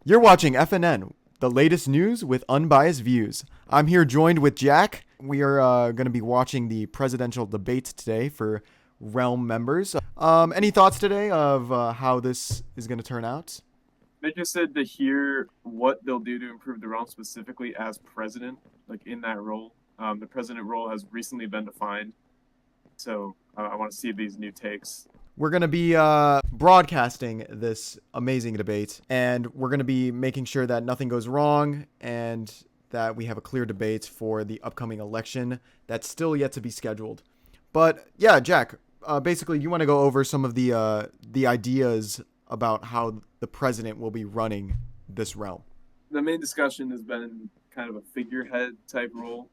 You're watching FNN, the latest news with unbiased views. I'm here joined with Jack. We are going to be watching the presidential debate today for Realm members. Any thoughts today of how this is going to turn out? I'm interested to hear what they'll do to improve the realm specifically as president, like in that role. The president role has recently been defined, so I want to see these new takes. We're going to be broadcasting this amazing debate, and we're going to be making sure that nothing goes wrong and that we have a clear debate for the upcoming election that's still yet to be scheduled. But yeah, Jack, basically, you want to go over some of the ideas about how the president will be running this realm. The main discussion has been kind of a figurehead type role.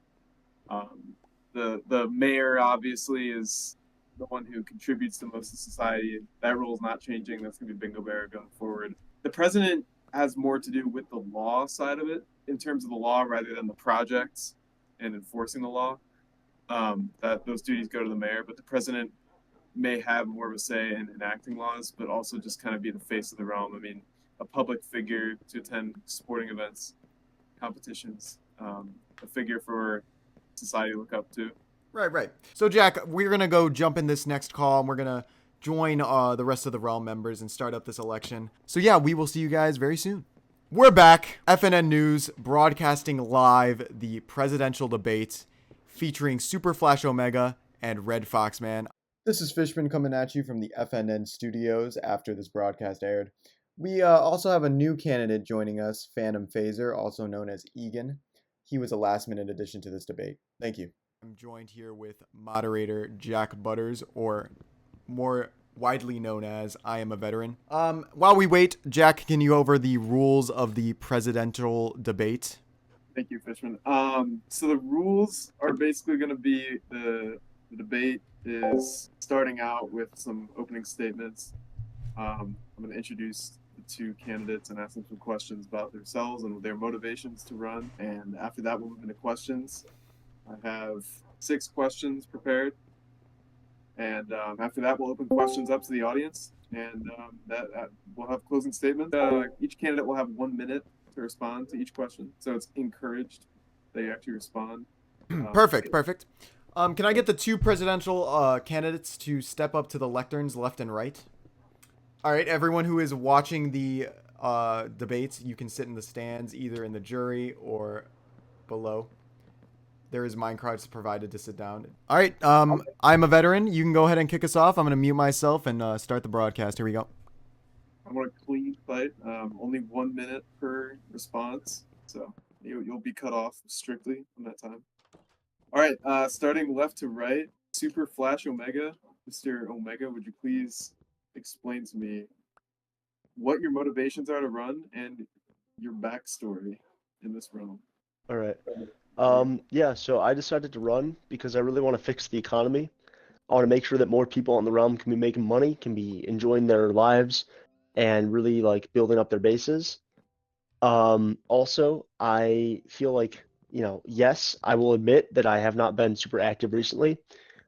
The mayor obviously is the one who contributes the most to society. That role is not changing. That's going to be Bingo Bear going forward. The president has more to do with the law side of it in terms of the law rather than the projects and enforcing the law. That those duties go to the mayor, but the president may have more of a say in enacting laws, but also just kind of be the face of the realm. I mean, a public figure to attend sporting events, competitions, a figure for society to look up to. Right. So, Jack, we're going to go jump in this next call, and we're going to join the rest of the Realm members and start up this election. So, yeah, we will see you guys very soon. We're back. FNN News broadcasting live the presidential debate featuring Super Flash Omega and Red Fox Man. This is Fishman coming at you from the FNN studios after this broadcast aired. We also have a new candidate joining us, Phantom Phaser, also known as Egan. He was a last-minute addition to this debate. Thank you. I'm joined here with moderator Jack Butters, or more widely known as I Am a Veteran. While we wait, Jack, can you go over the rules of the presidential debate? Thank you, Fishman. So the rules are basically going to be the debate is starting out with some opening statements. I'm going to introduce the two candidates and ask them some questions about themselves and their motivations to run. And after that, we'll move into questions. I have 6 questions prepared. And after that, we'll open questions up to the audience. And that we'll have closing statements. Each candidate will have 1 minute to respond to each question. So it's encouraged that you actually respond. Perfect. Can I get the two presidential candidates to step up to the lecterns left and right? All right, everyone who is watching the debates, you can sit in the stands, either in the jury or below. There is minecarts provided to sit down. All right, I'm a veteran. You can go ahead and kick us off. I'm going to mute myself and start the broadcast. Here we go. I want a clean fight. Only 1 minute per response, so you'll be cut off strictly from that time. All right, starting left to right, Super Flash Omega. Mr. Omega, would you please explain to me what your motivations are to run and your backstory in this realm? All right. Yeah, so I decided to run because I really want to fix the economy. I want to make sure that more people in the realm can be making money, can be enjoying their lives, and really like building up their bases. Also, I feel like, yes, I will admit that I have not been super active recently,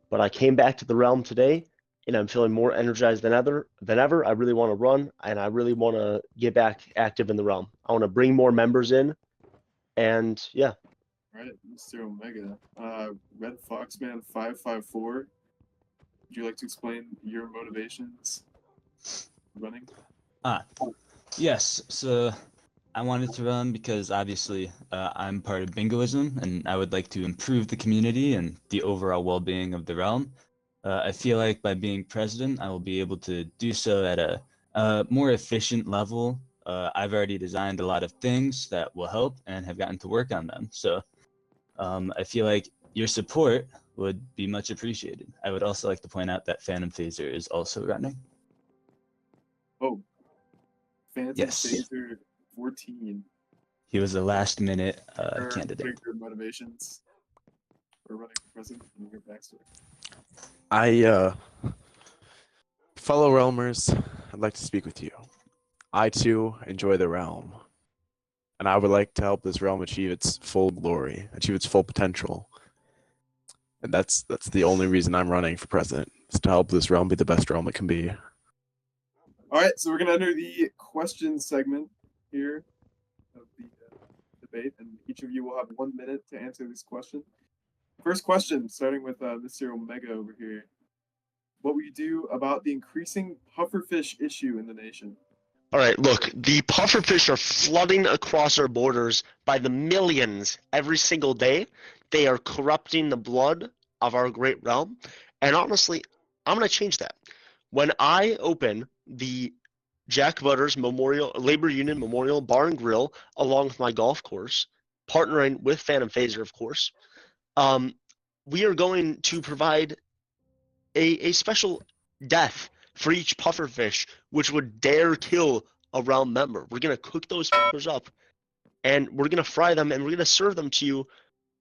but I came back to the realm today and I'm feeling more energized than ever. I really want to run and I really want to get back active in the realm. I want to bring more members in, and yeah. All right, Mr. Omega. Red Foxman 554. Would you like to explain your motivations running? Yes. So I wanted to run because obviously I'm part of Bingoism, and I would like to improve the community and the overall well-being of the realm. I feel like by being president, I will be able to do so at a more efficient level. I've already designed a lot of things that will help and have gotten to work on them. So I feel like your support would be much appreciated. I would also like to point out that Phantom Phaser is also running. Oh, Phantom Yes. Phaser 14. He was a last-minute candidate. What are your motivations for running for president and your backstory? Fellow Realmers, I'd like to speak with you. I too enjoy the realm, and I would like to help this realm achieve its full glory, achieve its full potential. And that's the only reason I'm running for president, is to help this realm be the best realm it can be. All right, so we're going to enter the question segment here. of the debate, and each of you will have 1 minute to answer this question. First question, starting with Mr. Omega over here. What will you do about the increasing pufferfish issue in the nation? All right, look, the pufferfish are flooding across our borders by the millions every single day. They are corrupting the blood of our great realm. And honestly, I'm going to change that. When I open the Jack Butters Memorial Labor Union Memorial Bar and Grill along with my golf course, partnering with Phantom Phaser, of course, we are going to provide a special death for each pufferfish which would dare kill a realm member. We're going to cook those fuckers up and we're going to fry them and we're going to serve them to you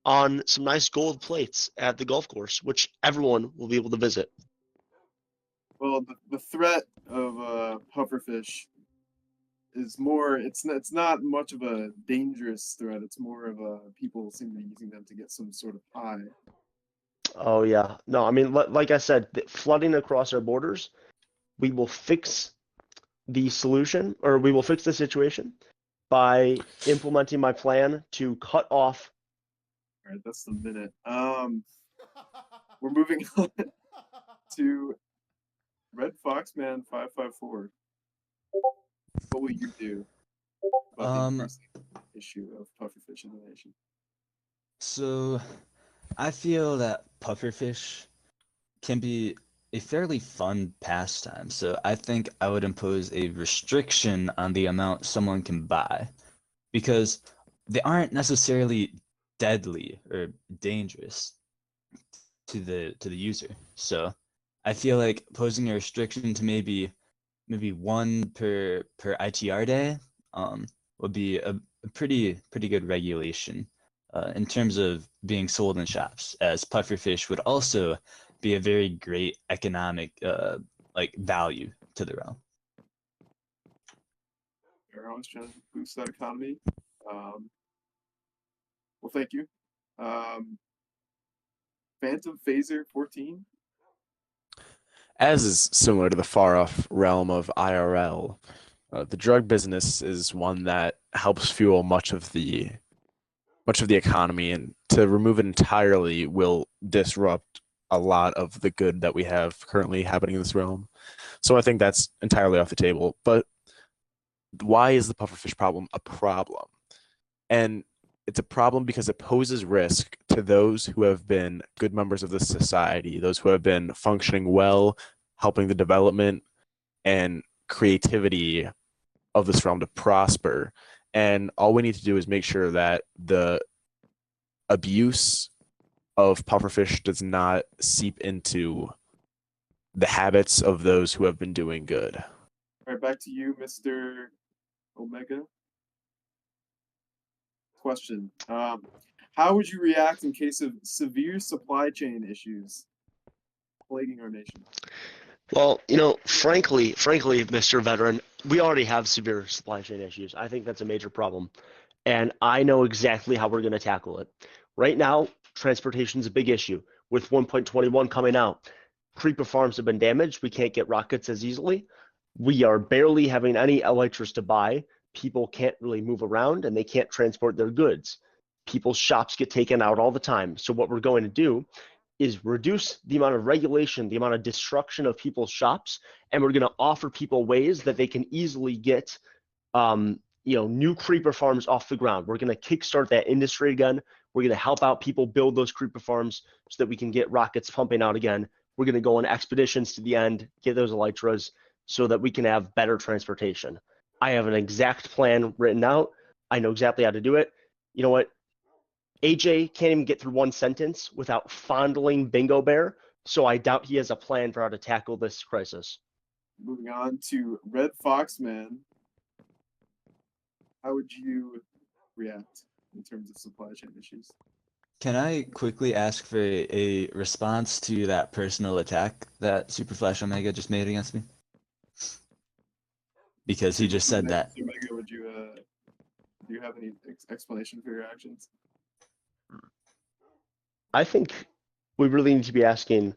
on some nice gold plates at the golf course, which everyone will be able to visit. Well, the threat of pufferfish is more. It's not much of a dangerous threat. It's more of a people seem to be using them to get some sort of pie. Oh yeah, no, I mean, like I said, flooding across our borders, we will fix the solution, or we will fix the situation by implementing my plan to cut off. All right, that's the minute. We're moving on to Red Foxman 554. What will you do about the increasing issue of pufferfish in the nation? So, I feel that pufferfish can be a fairly fun pastime. So, I think I would impose a restriction on the amount someone can buy, because they aren't necessarily deadly or dangerous to the user. So, I feel like posing a restriction to maybe one per ITR day would be a pretty good regulation in terms of being sold in shops, as pufferfish would also be a very great economic like value to the realm. They're always trying to boost that economy. Well, thank you. Phantom Phaser 14. As is similar to the far-off realm of IRL, the drug business is one that helps fuel much of the economy, and to remove it entirely will disrupt a lot of the good that we have currently happening in this realm. So I think that's entirely off the table. But why is the pufferfish problem a problem? And it's a problem because it poses risk to those who have been good members of the society, those who have been functioning well, helping the development and creativity of this realm to prosper. And all we need to do is make sure that the abuse of pufferfish does not seep into the habits of those who have been doing good. All right, back to you, Mr. Omega. Question. How would you react in case of severe supply chain issues plaguing our nation? Well, frankly, Mr. Veteran, we already have severe supply chain issues. I think that's a major problem. And I know exactly how we're going to tackle it. Right now, transportation is a big issue. With 1.21 coming out, creeper farms have been damaged. We can't get rockets as easily. We are barely having any elytras to buy. People can't really move around and they can't transport their goods. People's shops get taken out all the time. So what we're going to do is reduce the amount of regulation, the amount of destruction of people's shops, and we're going to offer people ways that they can easily get new creeper farms off the ground. We're going to kickstart that industry again. We're going to help out people build those creeper farms so that we can get rockets pumping out again. We're going to go on expeditions to the end, get those elytras so that we can have better transportation. I have an exact plan written out. I know exactly how to do it. You know what? AJ can't even get through one sentence without fondling Bingo Bear, so I doubt he has a plan for how to tackle this crisis. Moving on to Red Foxman. How would you react in terms of supply chain issues? Can I quickly ask for a response to that personal attack that Super Flash Omega just made against me? Because he just said that. Omega, would you do you have any explanation for your actions? I think we really need to be asking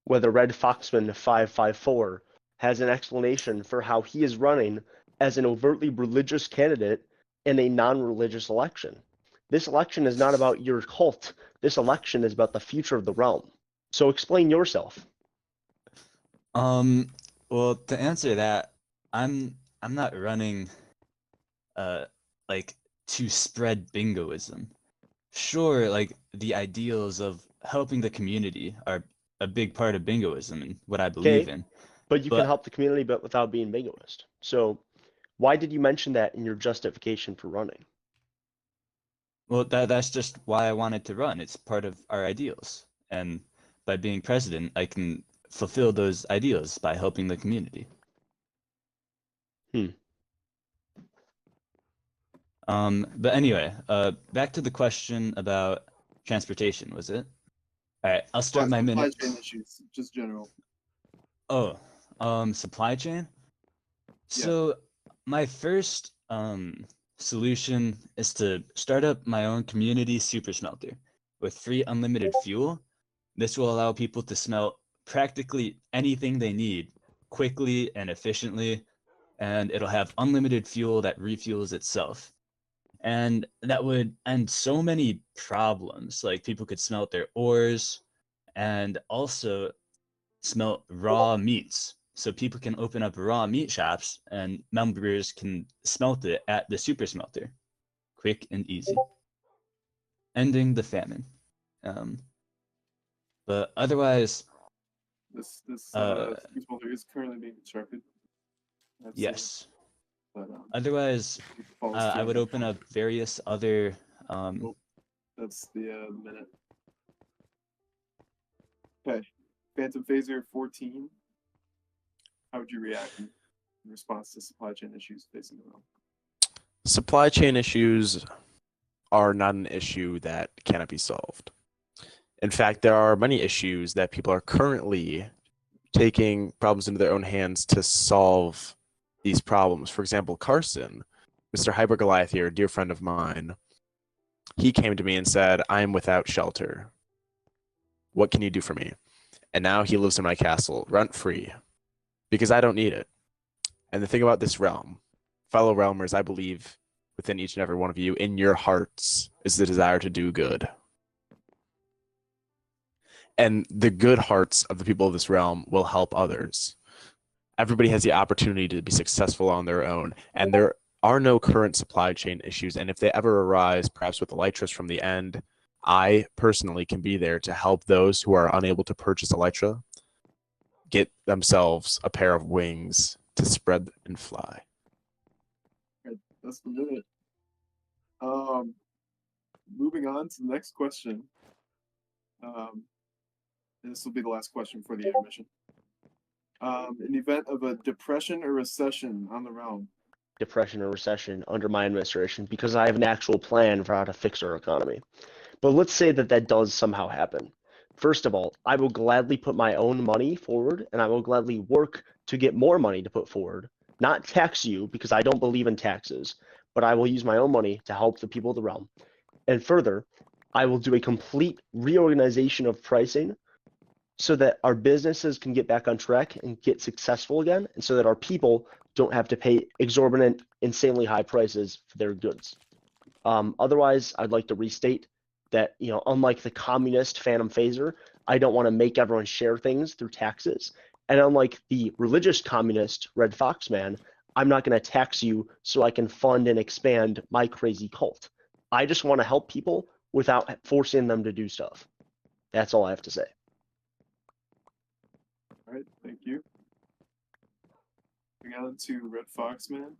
whether Red Foxman 554 has an explanation for how he is running as an overtly religious candidate in a non-religious election. This election is not about your cult. This election is about the future of the realm. So explain yourself. Well, to answer that, I'm not running uh like to spread bingoism. Sure, like the ideals of helping the community are a big part of bingoism and what I believe Okay, in. but you can But help the community, but without being bingoist. So why did you mention that in your justification for running? well, that's just why I wanted to run. It's part of our ideals. And by being president, I can fulfill those ideals by helping the community. Hmm. But anyway, back to the question about transportation, was it? All right, I'll start my Supply minute. chain issues, just general. Oh, supply chain. Yeah. So my first solution is to start up my own community super smelter with free unlimited fuel. This will allow people to smelt practically anything they need quickly and efficiently, and it'll have unlimited fuel that refuels itself. And that would end so many problems. Like people could smelt their ores and also smelt raw meats. So people can open up raw meat shops and members can smelt it at the super smelter. Quick and easy. Ending the famine. Um, but otherwise, This uh, food smelter is currently being constructed. I've seen, yes. but Otherwise, it falls I would through. open up various other Oh, that's the minute. Okay, Phantom Phaser 14. How would you react in response to supply chain issues facing the realm? Supply chain issues are not an issue that cannot be solved. In fact, there are many issues that people are currently taking problems into their own hands to solve these problems. For example, Carson, Mr. Hyper Goliath here, a dear friend of mine, he came to me and said, I am without shelter. What can you do for me? And now he lives in my castle, rent free, because I don't need it. And the thing about this realm, fellow realmers, I believe within each and every one of you, in your hearts, is the desire to do good. And the good hearts of the people of this realm will help others. Everybody has the opportunity to be successful on their own, and there are no current supply chain issues. And if they ever arise, perhaps with Elytras from the end, I personally can be there to help those who are unable to purchase Elytra get themselves a pair of wings to spread and fly. Right, that's the minute. Moving on to the next question. This will be the last question for the intermission. In the event of a depression or recession on the realm, Depression or recession under my administration, because I have an actual plan for how to fix our economy. But let's say that that does somehow happen. First of all, I will gladly put my own money forward, and I will gladly work to get more money to put forward. Not tax you, because I don't believe in taxes, but I will use my own money to help the people of the realm. And further, I will do a complete reorganization of pricing so that our businesses can get back on track and get successful again, and so that our people don't have to pay exorbitant, insanely high prices for their goods. Otherwise, I'd like to restate that, unlike the communist Phantom Phaser, I don't want to make everyone share things through taxes. And unlike the religious communist Red Fox Man, I'm not going to tax you so I can fund and expand my crazy cult. I just want to help people without forcing them to do stuff. That's all I have to say. all right, thank you. Moving on to Red Fox Man.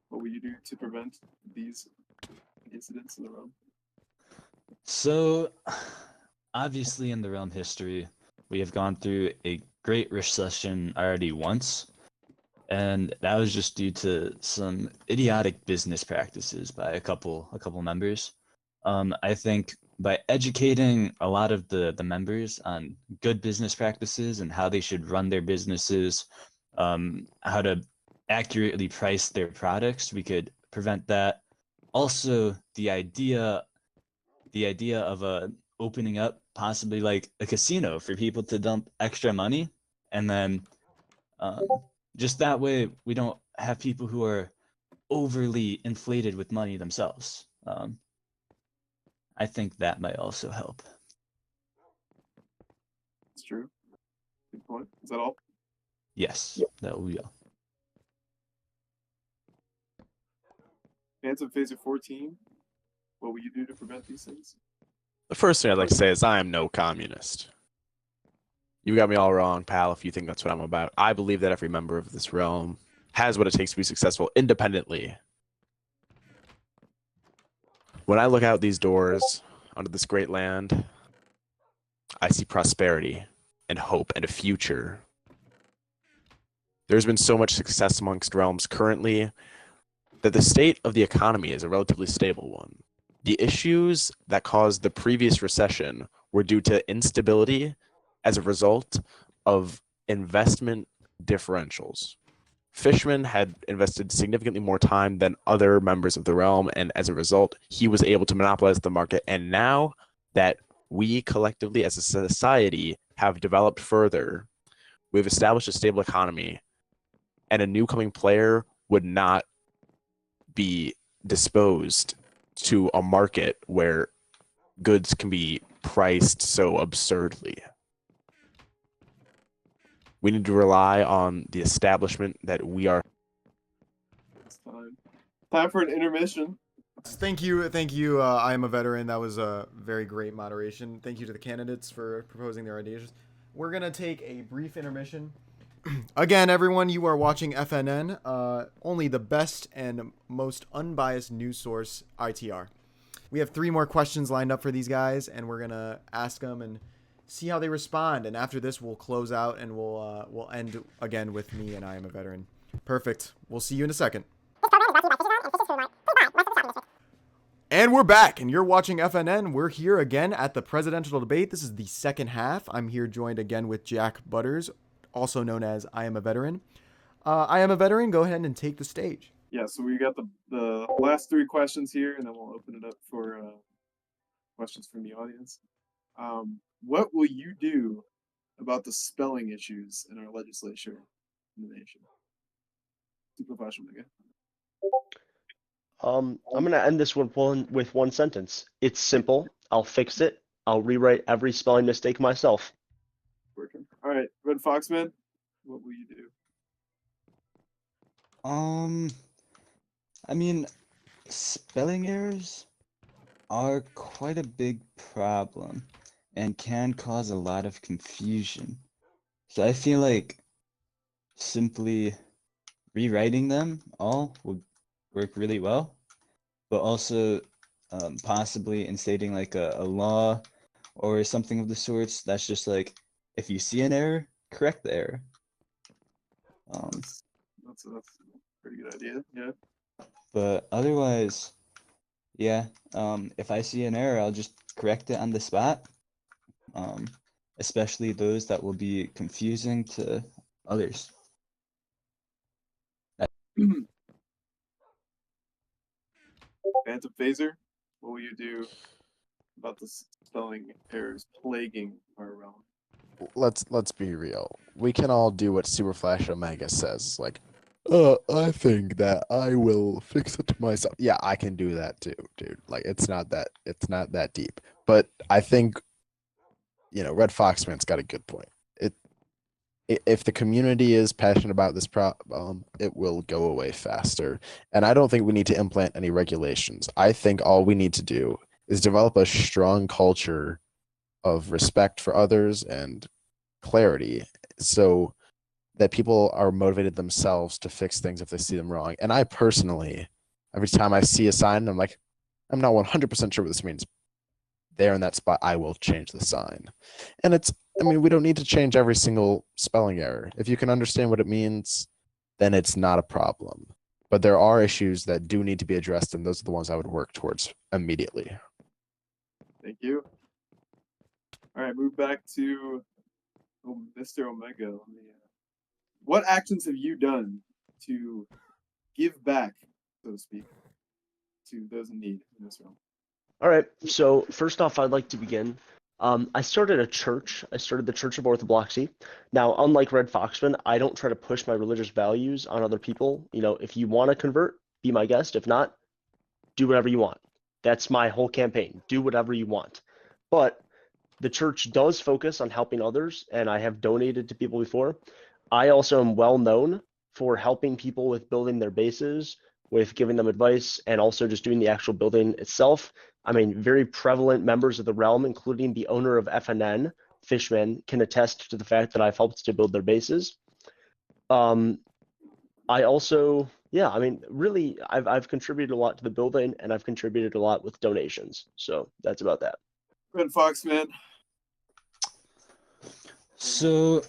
What will you do to prevent these incidents in the realm? So, obviously, in the realm history, we have gone through a great recession already once, and that was just due to some idiotic business practices by a couple members. I think by educating a lot of the members on good business practices and how they should run their businesses, how to accurately price their products, we could prevent that. Also, the idea of opening up possibly like a casino for people to dump extra money, and then just that way we don't have people who are overly inflated with money themselves. I think that might also help. It's true. Good point. Is that all? Yes, that will be all. Phantom Phaser 14. What will you do to prevent these things? The first thing I'd like to say is I am no communist. You got me all wrong, pal, if you think that's what I'm about. I believe that every member of this realm has what it takes to be successful independently. When I look out these doors onto this great land, I see prosperity and hope and a future. There's been so much success amongst realms currently that the state of the economy is a relatively stable one. The issues that caused the previous recession were due to instability as a result of investment differentials. Fishman had invested significantly more time than other members of the realm, and as a result, he was able to monopolize the market. And now that we collectively as a society have developed further, we've established a stable economy, and a new coming player would not be disposed to a market where goods can be priced so absurdly. We need to rely on the establishment that we are. It's time. Time for an intermission. Thank you. I am a veteran. That was a very great moderation. Thank you to the candidates for proposing their ideas. We're gonna take a brief intermission. Again, everyone, you are watching FNN, only the best and most unbiased news source, ITR. We have 3 more questions lined up for these guys, and we're gonna ask them and see how they respond. And after this, we'll close out and we'll end again with me and I am a veteran. Perfect. We'll see you in a second. And we're back, and you're watching FNN. We're here again at the presidential debate. This is the second half. I'm here joined again with Jack Butters, also known as I Am a Veteran. I Am a Veteran, go ahead and take the stage. Yeah, so we got the last 3 questions here, and then we'll open it up for questions from the audience. What will you do about the spelling issues in our legislature in the nation? Supervisor Mega. I'm gonna end this with one sentence. It's simple. I'll fix it. I'll rewrite every spelling mistake myself. Working. All right, Red Foxman, what will you do? I mean, spelling errors are quite a big problem and can cause a lot of confusion. So I feel like simply rewriting them all would work really well, but also possibly instating like a law or something of the sorts that's just like, if you see an error, correct the error. That's a pretty good idea. Yeah. But otherwise, yeah, if I see an error, I'll just correct it on the spot. Especially those that will be confusing to others. Phantom Phaser, what will you do about the spelling errors plaguing our realm? Let's be real. We can all do what Super Flash Omega says, like, I think that I will fix it myself. Yeah, I can do that too, dude. Like, it's not that deep. But I think, Red Foxman's got a good point. If the community is passionate about this problem, it will go away faster. And I don't think we need to implant any regulations. I think all we need to do is develop a strong culture of respect for others and clarity, so that people are motivated themselves to fix things if they see them wrong. And I personally, every time I see a sign, I'm like, I'm not 100% sure what this means. There in that spot, I will change the sign. And we don't need to change every single spelling error. If you can understand what it means, then it's not a problem. But there are issues that do need to be addressed, and those are the ones I would work towards immediately. Thank you. All right, move back to Mr. Omega. What actions have you done to give back, so to speak, to those in need in this realm? All right, so first off, I'd like to begin. I started a church. I started the Church of Orthodoxy. Now, unlike Red Foxman, I don't try to push my religious values on other people. If you want to convert, be my guest. If not, do whatever you want. That's my whole campaign. Do whatever you want. But the church does focus on helping others, and I have donated to people before. I also am well known for helping people with building their bases, with giving them advice, and also just doing the actual building itself. I mean, very prevalent members of the realm, including the owner of FNN, Fishman, can attest to the fact that I've helped to build their bases. I also, yeah, I mean, really, I've contributed a lot to the building, and I've contributed a lot with donations. So that's about that. Go ahead, Fox, man. So,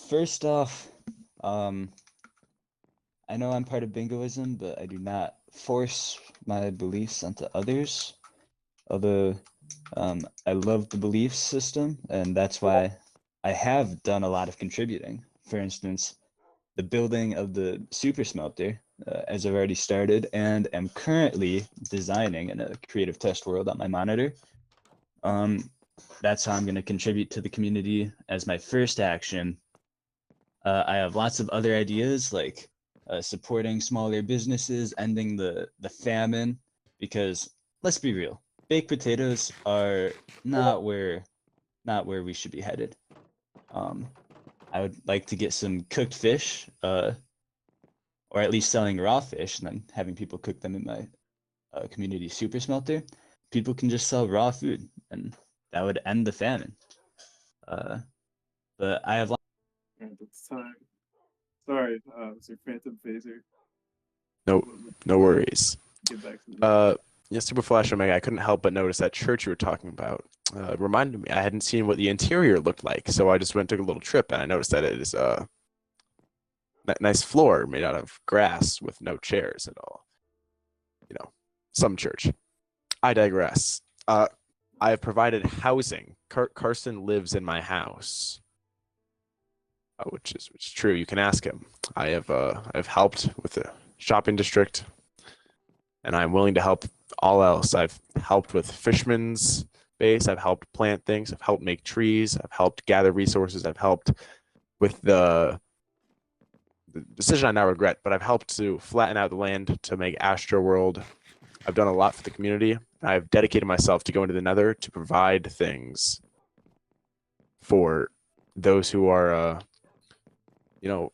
first off, I know I'm part of bingoism, but I do not force my beliefs onto others. Although, I love the belief system, and that's why I have done a lot of contributing. For instance, the building of the super smelter, as I've already started, and am currently designing in a creative test world on my monitor. That's how I'm going to contribute to the community as my first action. I have lots of other ideas, like supporting smaller businesses, ending the famine, because let's be real, baked potatoes are not where we should be headed. I would like to get some cooked fish, or at least selling raw fish, and then having people cook them in my community super smelter. People can just sell raw food, and that would end the famine. But I have. All right, it's time. Sorry, Mr. Phantom Phaser. No worries. Get back to me. Yeah, Super Flash Omega, I couldn't help but notice that church you were talking about. Reminded me, I hadn't seen what the interior looked like, so I just went and took a little trip, and I noticed that it is a nice floor made out of grass with no chairs at all. You know, some church. I digress. I have provided housing. Carson lives in my house, which is true. You can ask him. I've helped with the shopping district, and I'm willing to help all else. I've helped with Fishman's base. I've helped plant things. I've helped make trees. I've helped gather resources. I've helped with the decision I now regret, but I've helped to flatten out the land to make Astro World. I've done a lot for the community. I've dedicated myself to go into the Nether to provide things for those who are,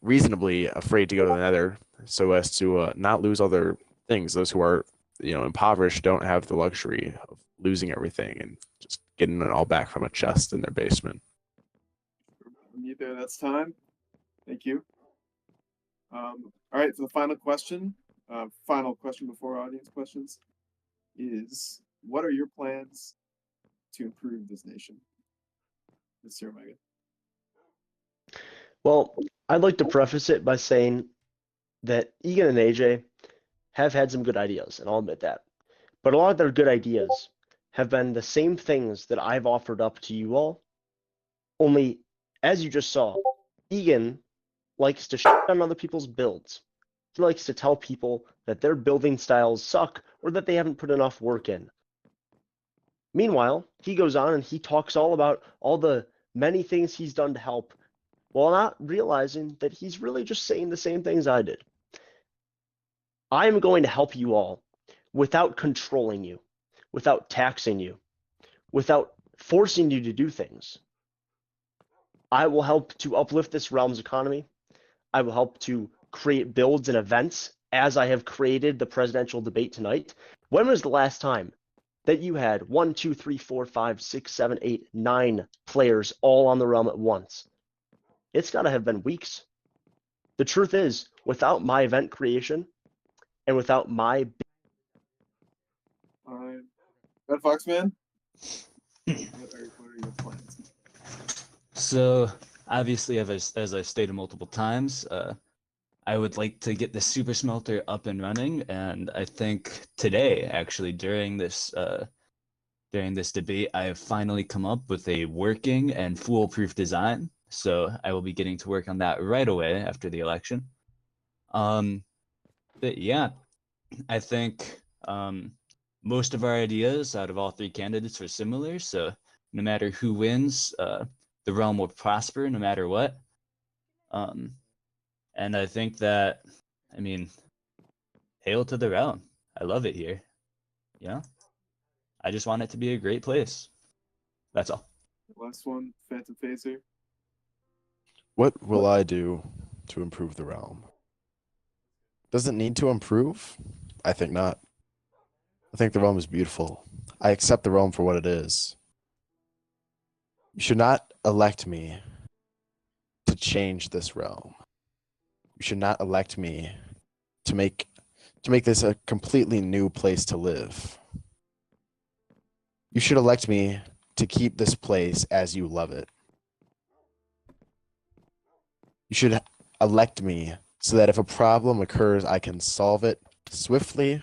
reasonably afraid to go to the Nether, so as to not lose all their things. Those who are, impoverished don't have the luxury of losing everything and just getting it all back from a chest in their basement. Me there, that's time. Thank you. All right, for the final question before audience questions is, what are your plans to improve this nation? Mr. Omega. Well, I'd like to preface it by saying that Egan and AJ have had some good ideas, and I'll admit that. But a lot of their good ideas have been the same things that I've offered up to you all. Only, as you just saw, Egan likes to shut down other people's builds. He likes to tell people that their building styles suck or that they haven't put enough work in. Meanwhile, he goes on and he talks all about all the many things he's done to help, while not realizing that he's really just saying the same things I did. I am going to help you all without controlling you, without taxing you, without forcing you to do things. I will help to uplift this realm's economy. I will help to create builds and events as I have created the presidential debate tonight. When was the last time that you had 1, 2, 3, 4, 5, 6, 7, 8, 9 players all on the realm at once? It's got to have been weeks. The truth is, without my event creation and without my... Red Foxman? What are your plans? So, obviously, as I've stated multiple times, I would like to get the super smelter up and running, and I think today, actually, during this debate, I have finally come up with a working and foolproof design. So I will be getting to work on that right away after the election. But yeah, I think most of our ideas out of all three candidates are similar. So no matter who wins, the realm will prosper no matter what. And I think that I mean, hail to the realm. I love it here. You know, I just want it to be a great place. That's all. Last one, Phantom Phaser. What will I do to improve the realm? Does it need to improve? I think not. I think the realm is beautiful. I accept the realm for what it is. You should not elect me to change this realm. You should not elect me to make this a completely new place to live. You should elect me to keep this place as you love it. You should elect me so that if a problem occurs, I can solve it swiftly.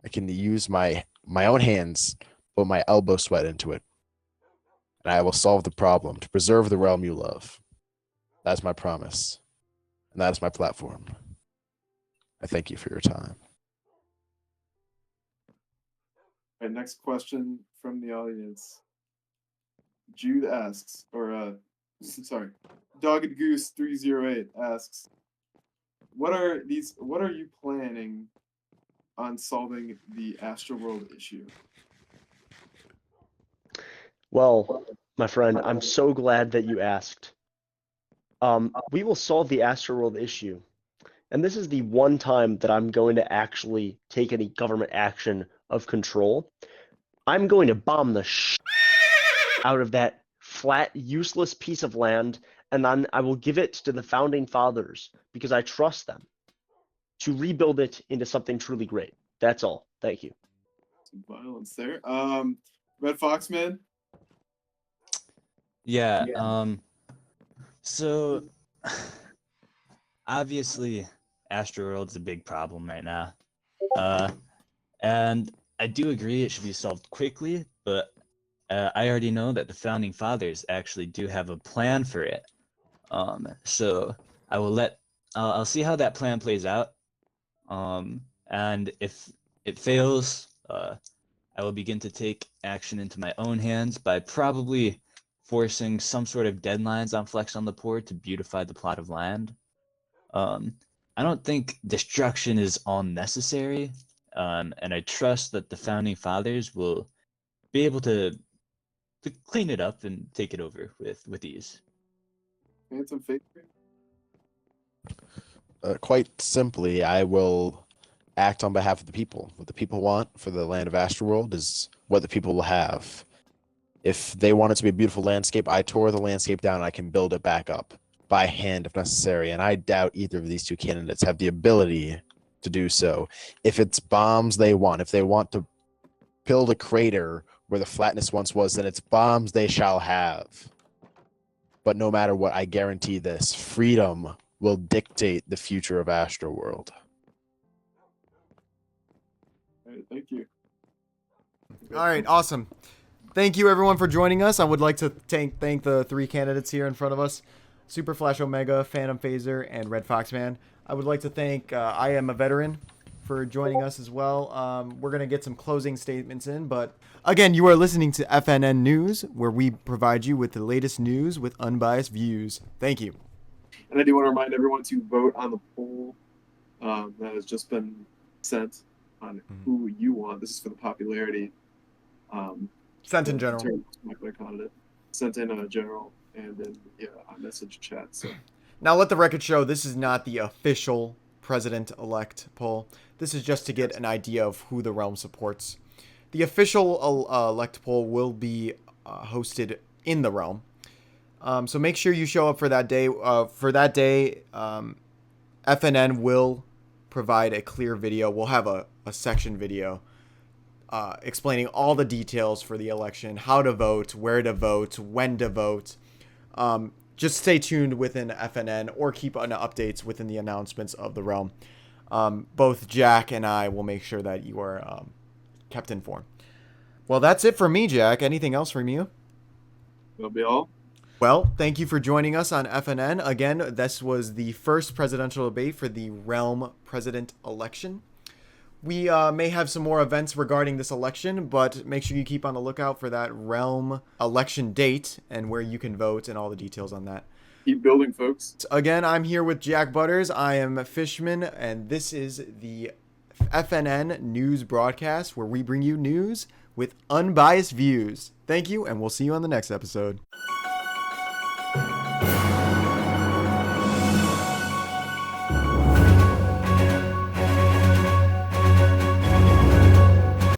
I can use my own hands, put my elbow sweat into it, and I will solve the problem to preserve the realm you love. That's my promise, and that is my platform. I thank you for your time. All right, next question from the audience. Jude asks, or sorry, Dogged Goose 308 asks, what are you planning on solving the Astroworld issue? Well, my friend, I'm so glad that you asked. We will solve the Astroworld issue. And this is the one time that I'm going to actually take any government action of control. I'm going to bomb the out of that flat, useless piece of land, and then I will give it to the founding fathers because I trust them to rebuild it into something truly great. That's all. Thank you. Some violence there. Red Fox Man. Yeah. So obviously, Astroworld's a big problem right now. And I do agree it should be solved quickly, but I already know that the founding fathers actually do have a plan for it. So I will I'll see how that plan plays out. And if it fails, I will begin to take action into my own hands by probably forcing some sort of deadlines on Flex on the Poor to beautify the plot of land. I don't think destruction is all necessary, and I trust that the founding fathers will be able to clean it up and take it over with ease. Phantom Phaser. Quite simply, I will act on behalf of the people. What the people want for the land of Astroworld is what the people will have. If they want it to be a beautiful landscape, I tore the landscape down and I can build it back up by hand if necessary. And I doubt either of these two candidates have the ability to do so. If it's bombs they want, if they want to build a crater where the flatness once was, then it's bombs they shall have. But no matter what, I guarantee this, freedom will dictate the future of Astroworld. All right, thank you. All right, awesome. Thank you, everyone, for joining us. I would like to thank the three candidates here in front of us, Super Flash Omega, Phantom Phaser, and Red Fox Man. I would like to thank I Am a Veteran for joining us as well. We're going to get some closing statements in, but again, you are listening to FNN News, where we provide you with the latest news with unbiased views. Thank you. And I do want to remind everyone to vote on the poll that has just been sent on who you want. This is for the popularity. Sent in general. Sent in general and then on message chat. So now let the record show this is not the official president-elect poll. This is just to get an idea of who the realm supports. The official elect poll will be hosted in the realm. So make sure you show up for that day. FNN will provide a clear video. We'll have a section video explaining all the details for the election, how to vote, where to vote, when to vote. Just stay tuned within FNN or keep on updates within the announcements of the realm. Both Jack and I will make sure that you are kept informed. Well, that's it for me, Jack. Anything else from you? that'll be all. Well, thank you for joining us on FNN. Again, this was the first presidential debate for the Realm president election. We may have some more events regarding this election, but make sure you keep on the lookout for that Realm election date and where you can vote and all the details on that. Keep building, folks. Again, I'm here with Jack Butters. I am Fishman, and this is the FNN news broadcast where we bring you news with unbiased views. Thank you, and we'll see you on the next episode.